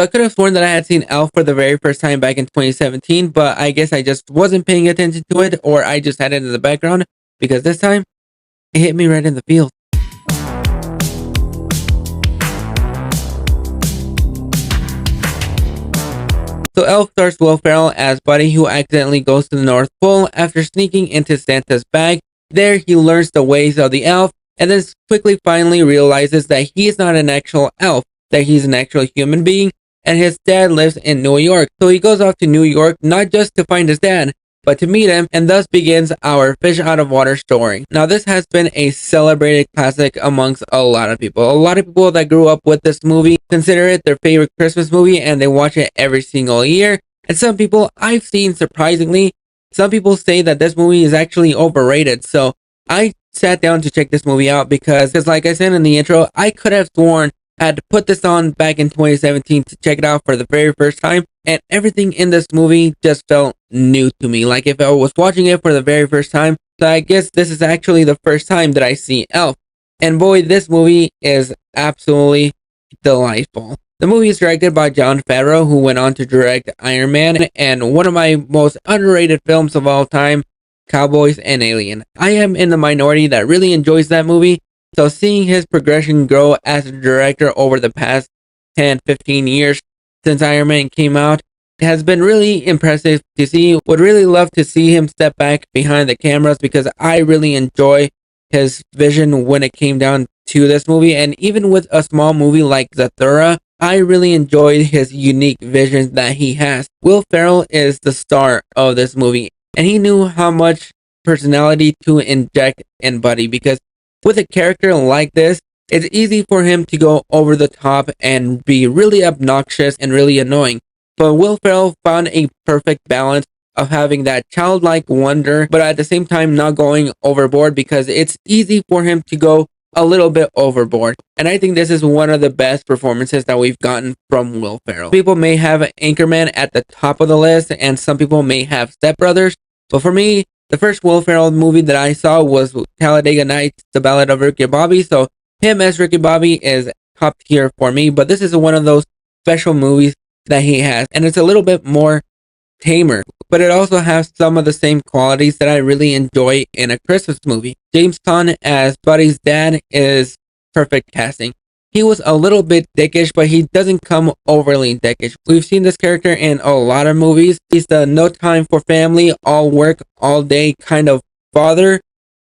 So I could have sworn that I had seen Elf for the very first time back in 2017, but I guess I just wasn't paying attention to it, or I just had it in the background, because this time it hit me right in the feels. So Elf stars Will Ferrell as Buddy, who accidentally goes to the North Pole after sneaking into Santa's bag. There, he learns the ways of the elf, and then quickly finally realizes that he is not an actual elf, that he's an actual human being, and his dad lives in New York. So he goes off to New York not just to find his dad, but to meet him, and thus begins our fish out of water story. Now, this has been a celebrated classic amongst a lot of people. A lot of people that grew up with this movie consider it their favorite Christmas movie, and they watch it every single year. And some people I've seen, surprisingly, some people say that this movie is actually overrated. So I sat down to check this movie out because like I said in the intro, I could have sworn I had to put this on back in 2017 to check it out for the very first time, and everything in this movie just felt new to me, like if I was watching it for the very first time. So I guess this is actually the first time that I see Elf. And boy, this movie is absolutely delightful. The movie is directed by Jon Favreau, who went on to direct Iron Man and one of my most underrated films of all time, Cowboys and Alien. I am in the minority that really enjoys that movie, so seeing his progression grow as a director over the past 10, 15 years since Iron Man came out has been really impressive to see. Would really love to see him step back behind the cameras, because I really enjoy his vision when it came down to this movie. And even with a small movie like Zathura, I really enjoyed his unique vision that he has. Will Ferrell is the star of this movie, and he knew how much personality to inject in Buddy, because with a character like this, it's easy for him to go over the top and be really obnoxious and really annoying. But Will Ferrell found a perfect balance of having that childlike wonder, but at the same time not going overboard, because it's easy for him to go a little bit overboard. And I think this is one of the best performances that we've gotten from Will Ferrell. People may have Anchorman at the top of the list, and some people may have Step Brothers, but for me, the first Will Ferrell movie that I saw was Talladega Nights, The Ballad of Ricky Bobby. So him as Ricky Bobby is top tier for me, but this is one of those special movies that he has, and it's a little bit more tamer, but it also has some of the same qualities that I really enjoy in a Christmas movie. James Caan as Buddy's dad is perfect casting. He was a little bit dickish, but he doesn't come overly dickish. We've seen this character in a lot of movies. He's the no time for family, all work, all day kind of father.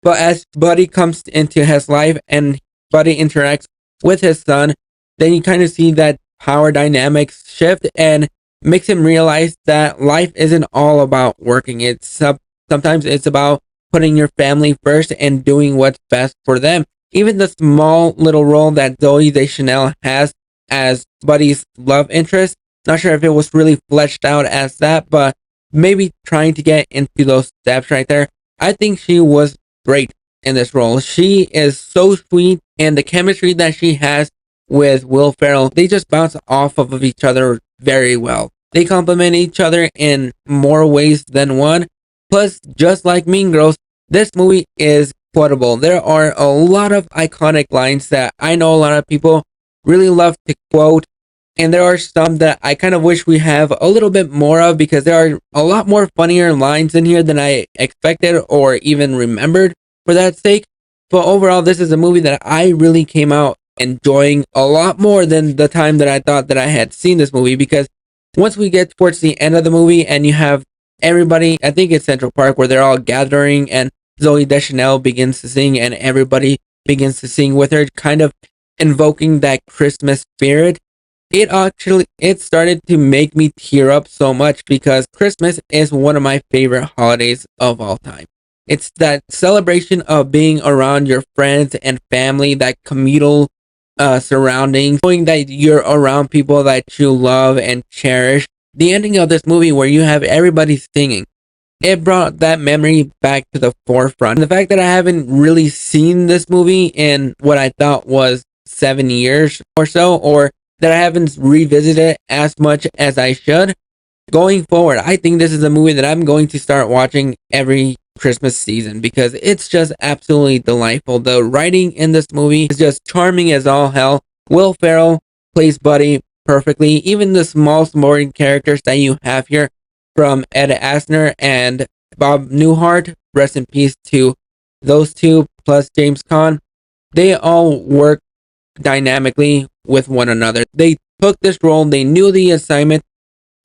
But as Buddy comes into his life and Buddy interacts with his son, then you kind of see that power dynamics shift and makes him realize that life isn't all about working. Sometimes it's about putting your family first and doing what's best for them. Even the small little role that Zooey Deschanel has as Buddy's love interest, not sure if it was really fleshed out as that, but maybe trying to get into those steps right there. I think she was great in this role. She is so sweet, and the chemistry that she has with Will Ferrell, they just bounce off of each other very well. They complement each other in more ways than one. Plus, just like Mean Girls, this movie is quotable. There are a lot of iconic lines that I know a lot of people really love to quote, and there are some that I kind of wish we have a little bit more of, because there are a lot more funnier lines in here than I expected or even remembered for that sake. But overall, this is a movie that I really came out enjoying a lot more than the time that I thought that I had seen this movie, because once we get towards the end of the movie and you have everybody, I think it's Central Park, where they're all gathering and Zooey Deschanel begins to sing and everybody begins to sing with her, kind of invoking that Christmas spirit. It started to make me tear up so much, because Christmas is one of my favorite holidays of all time. It's that celebration of being around your friends and family, that communal surroundings, knowing that you're around people that you love and cherish. The ending of this movie, where you have everybody singing, it brought that memory back to the forefront. And the fact that I haven't really seen this movie in what I thought was 7 years or so, or that I haven't revisited it as much as I should, going forward, I think this is a movie that I'm going to start watching every Christmas season, because it's just absolutely delightful. The writing in this movie is just charming as all hell. Will Ferrell plays Buddy perfectly. Even the small supporting characters that you have here, from Ed Asner and Bob Newhart, rest in peace to those two, plus James Caan, they all work dynamically with one another. They took this role, they knew the assignment,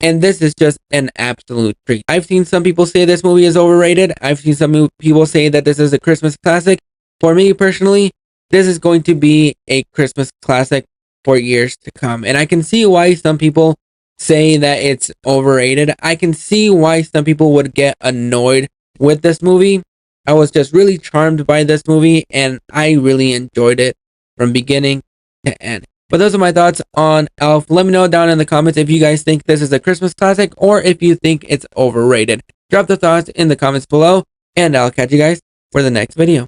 and this is just an absolute treat. I've seen some people say this movie is overrated. I've seen some people say that this is a Christmas classic. For me personally, this is going to be a Christmas classic for years to come. And I can see why some people say that it's overrated. I can see why some people would get annoyed with this movie. I was just really charmed by this movie, and I really enjoyed it from beginning to end. But those are my thoughts on Elf. Let me know down in the comments if you guys think this is a Christmas classic or if you think it's overrated. Drop the thoughts in the comments below, and I'll catch you guys for the next video.